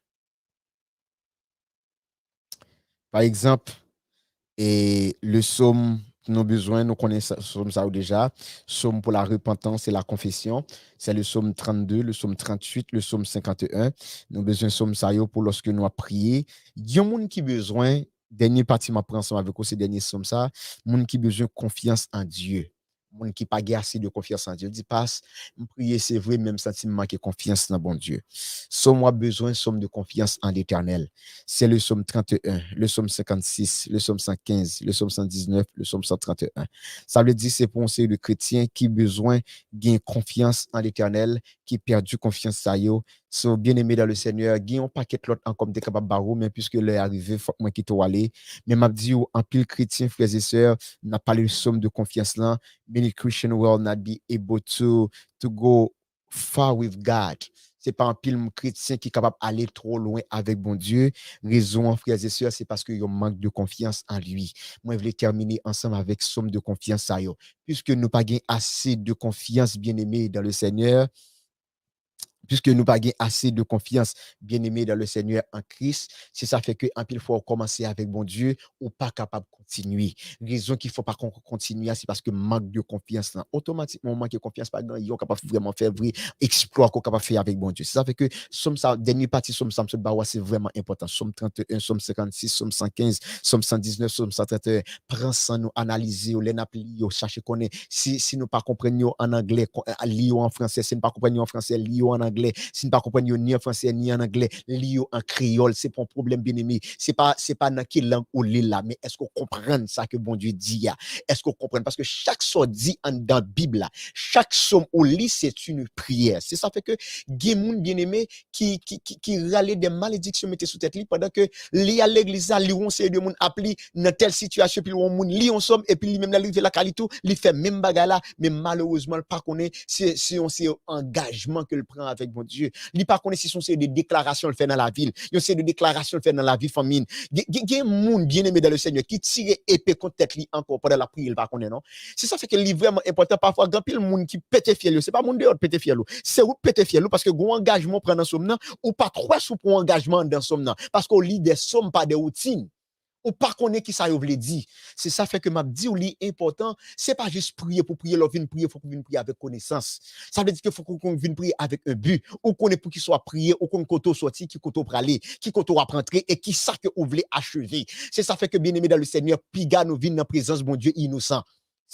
Par exemple, et le psaume nos besoins, nous connaissons ça déjà. Psaume pour la repentance et la confession, c'est le psaume 32, le psaume 38, le psaume 51. Nous avons besoin de psaume ça pour lorsque nous avons prié. Il y a des gens qui ont besoin, dernier partie, ma prend ensemble avec vous, ces derniers psaumes ça, gens qui ont besoin de confiance en Dieu. Moun qui pas assez de confiance en Dieu. Dit passe, prier c'est vrai même sentiment qui confiance dans bon Dieu. Somme a besoin somme de confiance en l'Éternel. C'est le psaume 31, le psaume 56, le psaume 115, le psaume 119, le psaume 131. Ça veut dire c'est pour un de chrétiens qui besoin gain confiance en l'Éternel, qui perdu confiance ça yo, sont bien-aimés dans le Seigneur, gain un paquet l'autre en comme des capable barreau mais puisque l'heure arrivé faut moi qui to aller. Mais m'a dit en pile chrétien frères et sœurs, n'a pas le somme de confiance là. Many Christians will not be able to go far with God. C'est pas un pile chrétien qui est capable d'aller trop loin avec bon Dieu. Raison, frères et sœurs, c'est parce qu'il y a un manque de confiance en lui. Moi, je voulais terminer ensemble avec somme de confiance à eux. Puisque nous pas assez de confiance, bien-aimés, dans le Seigneur, puisque nous pas assez de confiance, bien-aimés dans le Seigneur en Christ, c'est ça fait que un pile fois commencer avec bon Dieu ou pas capable de continuer. Raison qu'il faut pas qu'on continue, c'est parce que manque de confiance là. Automatiquement manque de confiance pas grand, yo capable vraiment faire vrai exploit qu'on capable faire avec bon Dieu. C'est ça fait que somme ça dernière partie somme ça c'est vraiment important. Somme 31, somme 56, somme 115, somme 119, somme 131. Prends ça nous analyser, les appli, chercher connaître si nous pas comprenions en anglais, lire en français, si nous pas comprenions en français, lire en anglais, si nous pas comprenions ni en français ni en anglais, lire en créole, c'est pas un problème bien-aimé. C'est pas dans quelle langue on lit là, mais est-ce qu'on comprend ça que bon Dieu dit? Est-ce qu'on comprend? Parce que chaque chose dit dans la Bible, chaque somme on lit, c'est une prière. C'est ça fait que des gens bien-aimés qui râlent des malédictions mettez sous tête pendant que li à l'église là, li on c'est de monde appli dans telle situation puis on moun li on somme et puis lui même la la qualité, li fait même bagarre là, mais malheureusement pas connaît si on c'est engagement que le prend avec bon Dieu. Li pas connaît si son c'est des déclarations le fait dans la ville, yo c'est des déclarations le fait dans la vie famille. Gen moun bien-aimé dans le Seigneur qui tire épée contre tête li encore pendant la prière, il pas connaît non. C'est ça fait que li vraiment important parfois grand pile moun qui pète fiel, c'est pas moun dehors pète fiel, c'est ou pète fiel parce que gon engagement prend dans somme ou pas trop sous pour engagement dans somme parce qu'on lit des sommes pas des routines. Ou pas connaît qui ça veut dire. C'est ça fait que m'a dit ou li important, c'est pas juste prier pour prier, l'on vient prier, faut qu'on vienne prier avec connaissance. Ça veut dire qu'il faut qu'on vienne prier avec un but, ou qu'on est pour qu'il soit prié, ou qu'on koto sorti, qui koto praler, qui koto va rentrer et qui ça que vous voulez achever. C'est ça fait que bien aimé dans le Seigneur, piga nous vient dans présence bon Dieu innocent.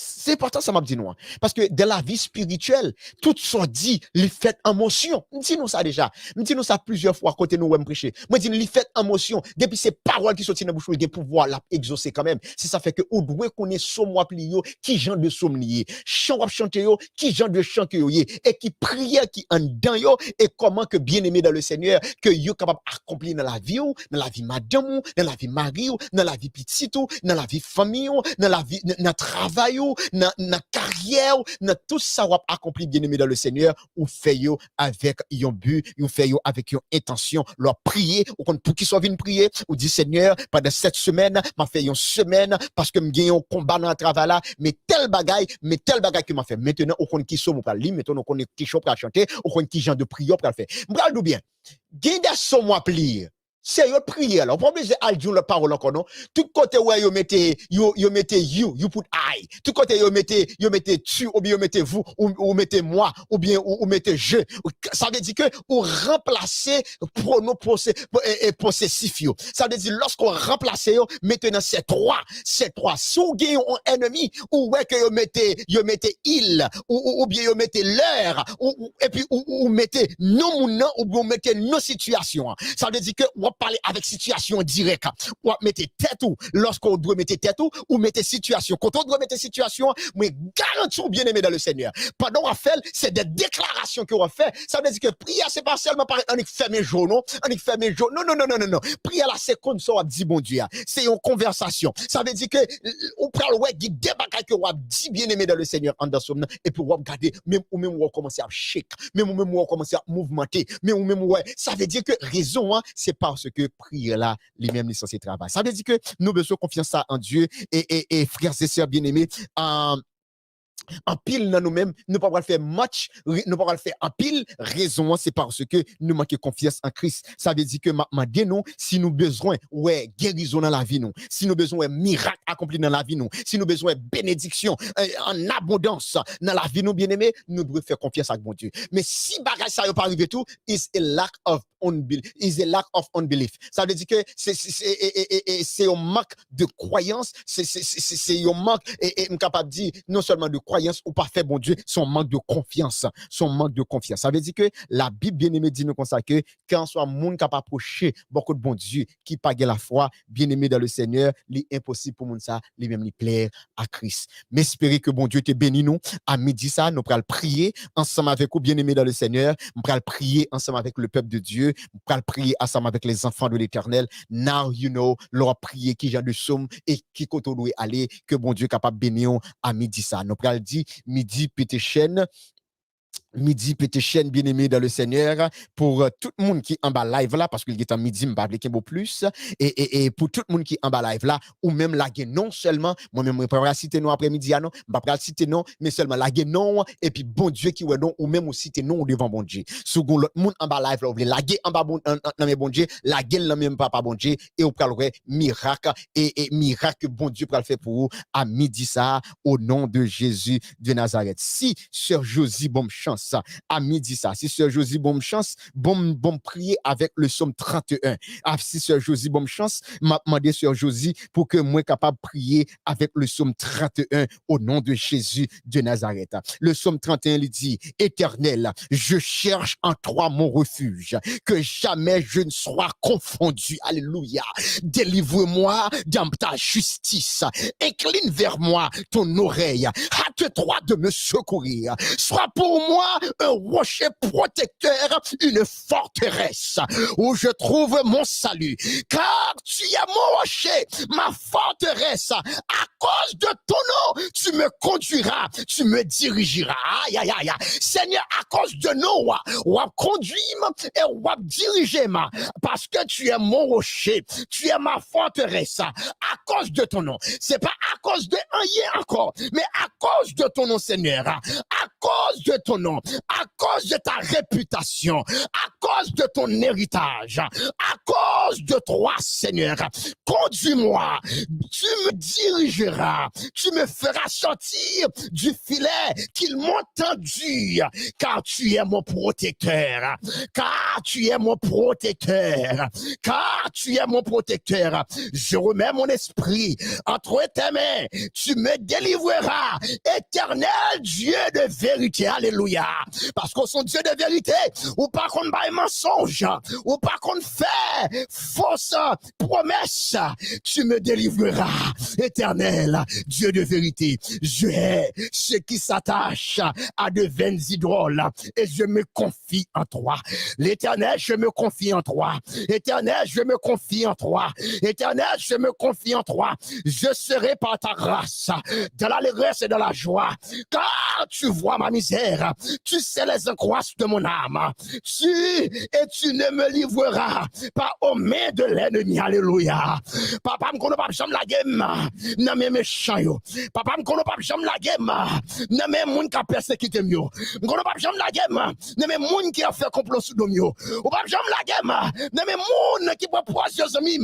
C'est important ça m'a dit nous parce que dans la vie spirituelle tout sont dit les fait en motion. Dis nous ça déjà. Dis nous ça plusieurs fois côté nous me prêcher. Moi dis les fait en motion depuis ces paroles qui sortent dans bouche de pouvoir la exaucer quand même. C'est ça fait que ou doit connaître somme moi plio qui genre de somme lié. Chant ou chanter yo qui genre de chant que yo et qui prière qui en dedans yo et comment que bien-aimé dans le Seigneur que yo capable accomplir dans la vie ou dans la vie madame ou dans la vie mari ou dans la vie petite ou dans la vie famille ou dans la vie dans travail dans carrière, dans tout ça ou accompli bien-aimé dans le Seigneur, ou fait yo avec yon but, ou fait yo avec yon intention, leur prier, ou pour qu'ils soient venus prier, ou dit Seigneur, pendant cette semaine, m'a fait une semaine, parce que m'gagne un combat dans le travail là, mais tel bagaille que m'a fait. Maintenant, on connaît qui sont pour lire, maintenant on connaît qui sont pour chanter, on connaît qui genre de prière pour faire. M'bral bien. Gagne des sommes à plier. c'est une prière là. On pas obligé à dire la parole encore non. Tout côté où you mettez you put I. Tout côté you mettez tu ou bien you mettez vous ou mettez moi ou bien ou mettez je. Ça veut dire que ou remplacer pronom possessif yo. Ça veut dire lorsqu'on remplace yo maintenant c'est trois. Si vous avez un ennemi ou ouais que you mettez il ou bien you mettez l'heure et puis ou mettez non ou vous mettez nos situations. Ça veut dire que on parler avec situation directe. Ou mettez tête ou lorsqu'on doit mettre tête ou mettez situation. Quand on doit mettre situation, mais garantis bien aimé dans le Seigneur. Pendant on fait, c'est des déclarations que on fait. Ça veut dire que prière c'est pas seulement par on ferme jour non, on ferme jour. Non. Prière là c'est comme ça on dit bon Dieu. C'est une conversation. Ça veut dire que on prend le ouais qui débarque que on dit bien aimé dans le Seigneur en dans somme et puis on regarder même on commencer à shake, même on commencer à mouvementer, même ouais, ça veut dire que raison hein, c'est parce que prière là les mêmes censés travailler. Ça veut dire que nous besoin confiance en Dieu et frères et sœurs bien-aimés en pile dans nous-mêmes, nous ne pouvons pas faire match, nous ne pouvons pas faire en pile. Raison, c'est parce que nous manquons confiance en Christ. Ça veut dire que maintenant, nous, si nous besoin, ouais, guérison dans la vie, nous, si nous besoin miracle accompli dans la vie, nous, si nous besoin bénédiction en abondance dans la vie, nous, bien-aimés, nous devons faire confiance à bon Dieu. Mais si bagage ça n'est pas arrivé tout, is a lack of unbelief. Ça veut dire que c'est un manque de croyance, c'est un manque, et capable de dire, non seulement de croyance, ou pas fait bon Dieu, son manque de confiance. Ça veut dire que la Bible bien-aimée dit nous comme ça que quand soit monde capable approcher beaucoup de bon Dieu qui pas la foi, bien-aimé dans le Seigneur, l'impossible pour monde ça, les même lui plaire à Christ. Mais espérez que bon Dieu te bénisse nous à midi ça, nous allons prier ensemble avec vous bien-aimé dans le Seigneur, nous allons prier ensemble avec le peuple de Dieu, nous allons prier ensemble avec les enfants de l'Éternel. Now you know, leur prier qui j'ai de somme et qui côté doit aller que bon Dieu capable bénir à midi ça. Nous allons dire midi pété chaîne bien-aimé dans le Seigneur pour tout le monde qui en bas live là parce qu'il est en midi me parler un peu plus et pour tout le monde qui en bas live là ou même la non seulement moi-même je pas citer non après-midi non pas citer non mais seulement la non et puis bon Dieu qui ouais non ou même citer non devant bon Dieu second l'autre monde en bas live là ou la en bas bon bon Dieu la gueule même pas bon Dieu et ou pral miracle et miracle bon Dieu pral faire pour vous à midi ça au nom de Jésus de Nazareth. Si sœur Josie bonne chance à midi ça. Si sœur Josie bonne chance, bon prier avec le psaume 31. Si sœur Josie bonne chance, m'a demandé sœur Josie pour que moi capable prier avec le psaume 31 au nom de Jésus de Nazareth. Le psaume 31 il dit Éternel, je cherche en toi mon refuge, que jamais je ne sois confondu. Alléluia. Délivre-moi dans ta justice. Incline vers moi ton oreille. Hâte-toi de me secourir. Sois pour moi un rocher protecteur, une forteresse où je trouve mon salut. Car tu es mon rocher, ma forteresse. À cause de ton nom, tu me conduiras, tu me dirigeras. Aïe, aïe, aïe. Seigneur, à cause de nous, on conduit et on diriger parce que tu es mon rocher, tu es ma forteresse. À cause de ton nom. C'est pas à cause de rien encore, mais à cause de ton nom, Seigneur. À cause de ton nom, à cause de ta réputation, à cause de ton héritage, à cause de toi, Seigneur, conduis-moi, tu me dirigeras, tu me feras sortir du filet qu'ils m'ont tendu, car tu es mon protecteur, car tu es mon protecteur, car tu es mon protecteur. Je remets mon esprit entre tes mains, tu me délivreras, éternel Dieu de vérité, alléluia. Parce qu'on son Dieu de vérité, ou pas qu'on baille mensonge, ou pas qu'on fait fausse promesse, tu me délivreras, éternel Dieu de vérité. Je hais ceux qui s'attachent à de vaines idoles et je me confie en toi. L'éternel, je me confie en toi. Éternel, je me confie en toi. Éternel, je me confie en toi. Je serai par ta grâce dans l'allégresse et dans la joie, car car tu vois ma misère, tu sais les angoisses de mon âme. Tu ne me livreras pas aux mains de l'ennemi. Alléluia. Papa, me connaît pas jamais la game, non mais méchant yo. Papa, me connaît pas jamais la game, non mais moun qui a persécuté yo. Me connaît pas jamais la game, non mais moun qui a fait complot sur nous. Ou pas jamais la game, non mais moun qui peut poisson amis,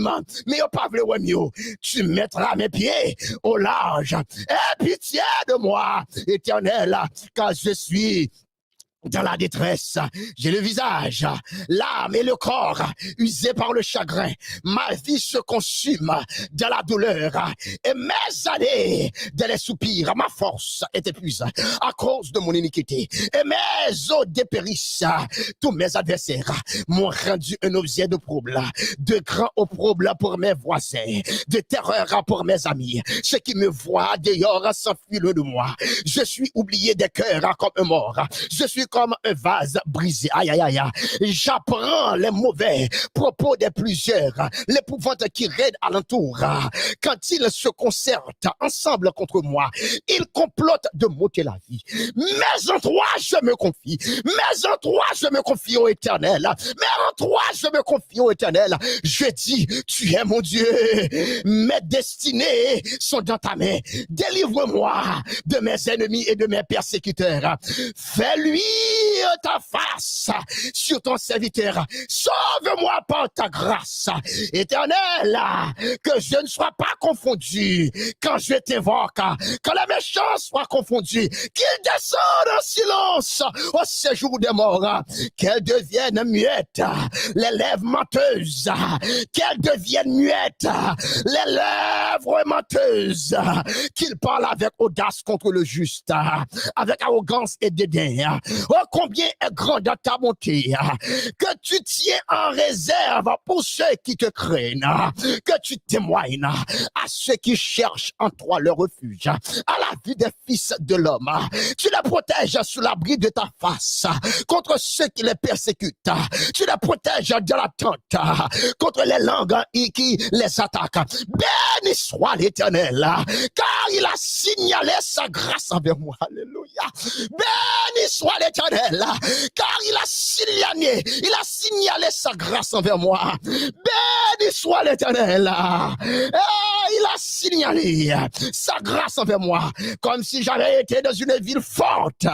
mais yo pas vle ouais yo. Tu mettras mes pieds au large. Aie pitié de moi, Éternel, car je suis dans la détresse, j'ai le visage, l'âme et le corps usés par le chagrin. Ma vie se consume dans la douleur et mes années dans les soupirs. Ma force est épuisée à cause de mon iniquité et mes os dépérissent. Tous mes adversaires m'ont rendu un objet de trouble, de grand opprobre pour mes voisins, de terreur pour mes amis. Ceux qui me voient dehors s'enfuient de moi. Je suis oublié des cœurs comme un mort. Je suis comme un vase brisé. Aïe, aïe, aïe. J'apprends les mauvais propos des plusieurs, l'épouvante qui règne alentour. Quand ils se concertent ensemble contre moi, ils complotent de m'ôter la vie. Mais en toi, je me confie. Mais en toi, je me confie au Éternel. Mais en toi, je me confie au Éternel. Je dis, tu es mon Dieu. Mes destinées sont dans ta main. Délivre-moi de mes ennemis et de mes persécuteurs. Fais-lui ta face sur ton serviteur. Sauve-moi par ta grâce. Éternel, que je ne sois pas confondu quand je t'invoque, quand les méchants soient confondus, qu'ils descendent en silence au séjour des morts, qu'elles deviennent muettes, les lèvres menteuses, qu'elles deviennent muettes, les lèvres menteuses, qu'ils parlent avec audace contre le juste, avec arrogance et dédain. Oh, combien est grande ta bonté, que tu tiens en réserve pour ceux qui te craignent, que tu témoignes à ceux qui cherchent en toi le refuge, à la vie des fils de l'homme. Tu les protèges sous l'abri de ta face contre ceux qui les persécutent. Tu les protèges de la tente contre les langues qui les attaquent. Béni soit l'Éternel, car il a signalé sa grâce envers moi. Alléluia. Béni soit l'Éternel, car il a signalé sa grâce envers moi. Béni soit l'Éternel. Il a signalé sa grâce envers moi, comme si j'avais été dans une ville forte.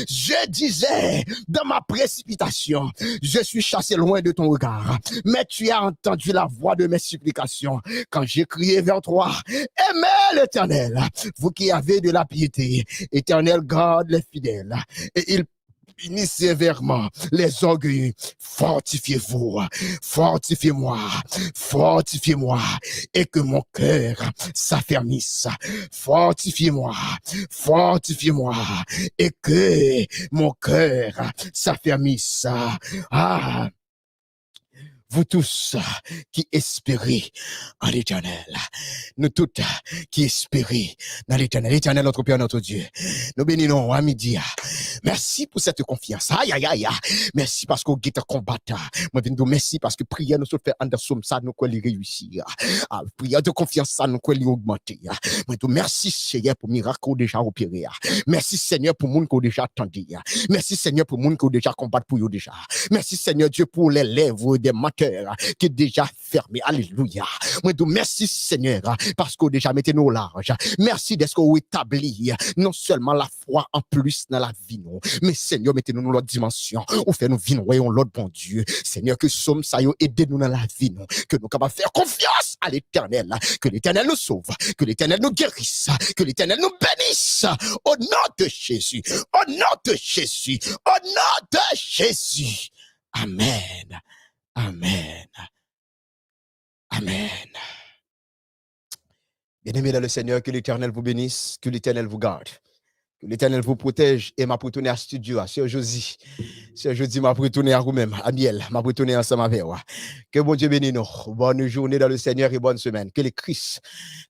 Je disais dans ma précipitation, je suis chassé loin de ton regard, mais tu as entendu la voix de mes supplications quand j'ai crié vers toi. Aimez l'Éternel, vous qui avez de la piété. Éternel, garde les fidèles et il punit sévèrement les orgueilleux. Fortifiez-vous, fortifiez-moi, fortifiez-moi, et que mon cœur s'affermisse. Fortifiez-moi, fortifiez-moi, et que mon cœur s'affermisse. Ah, vous tous qui espérez en l'Éternel, nous tous qui espérez dans l'Éternel, l'Éternel notre Père, notre Dieu, nous bénissons à midi. Merci pour cette confiance. Aïe, aïe, aïe. Merci parce que vous êtes combattant. Moi, je vous merci parce que prière nous fait en somme ça, nous quoi réussir. Prière de confiance, ça, nous quoi augmenter. Moi, je merci Seigneur pour miracle déjà opéré. Merci Seigneur pour monde qui déjà attendu. Merci Seigneur pour monde qui déjà combattre pour vous déjà. Merci Seigneur Dieu pour les lèvres des matins qui est déjà fermé. Alléluia. Moi, je merci Seigneur parce que déjà mettez nous au large. Merci d'être établi non seulement la foi en plus dans la vie, mais Seigneur, mettez-nous dans l'autre dimension. Ou fait nous vivre, voyons l'autre bon Dieu. Seigneur, que somme ça yo aidez-nous dans la vie, nous. Que nous capables faire confiance à l'Éternel. Que l'Éternel nous sauve. Que l'Éternel nous guérisse. Que l'Éternel nous bénisse. Au nom de Jésus. Au nom de Jésus. Au nom de Jésus. Amen. Amen. Amen. Bien-aimés dans le Seigneur, que l'Éternel vous bénisse, que l'Éternel vous garde. Que l'Éternel vous protège et m'a retourné à studio, Sœur Josie. Sœur Josie m'a retourné à vous-même, à Miel, m'a retourné ensemble avec vous. Que bon Dieu bénisse nous. Bonne journée dans le Seigneur et bonne semaine. Que le Christ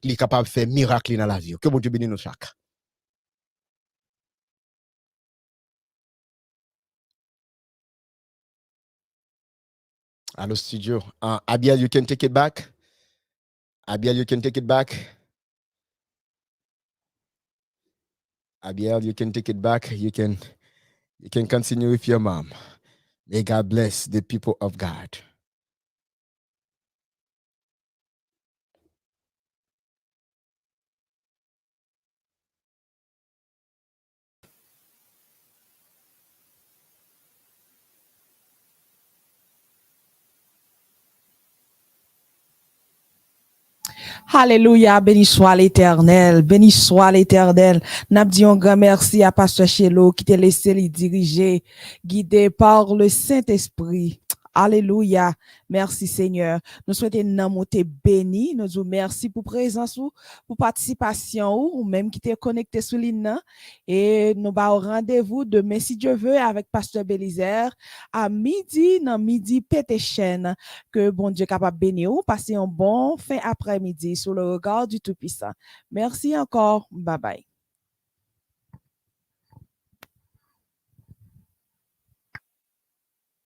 est capable de faire miracle dans la vie. Que bon Dieu bénisse nous chaque. Allô studio. Abiel, you can take it back. Abiel, you can take it back. Abiel, you can take it back. You can continue with your mom. May God bless the people of God. Alléluia, béni soit l'Éternel, béni soit l'Éternel. N'a dit un grand merci à Pasteur Chelo qui t'a laissé les diriger, guidé par le Saint-Esprit. Alléluia. Merci Seigneur. Nous souhaitons nous monter béni. Nous vous merci pour présence ou pour participation ou même qui t'est connecté sur l'INA. Et nous avons rendez-vous demain si Dieu veut avec Pasteur Bélizer à midi, dans midi pété chaîne. Que bon Dieu capable bénir ou passer un bon fin après-midi sous le regard du Tout-Puissant. Merci encore. Bye bye.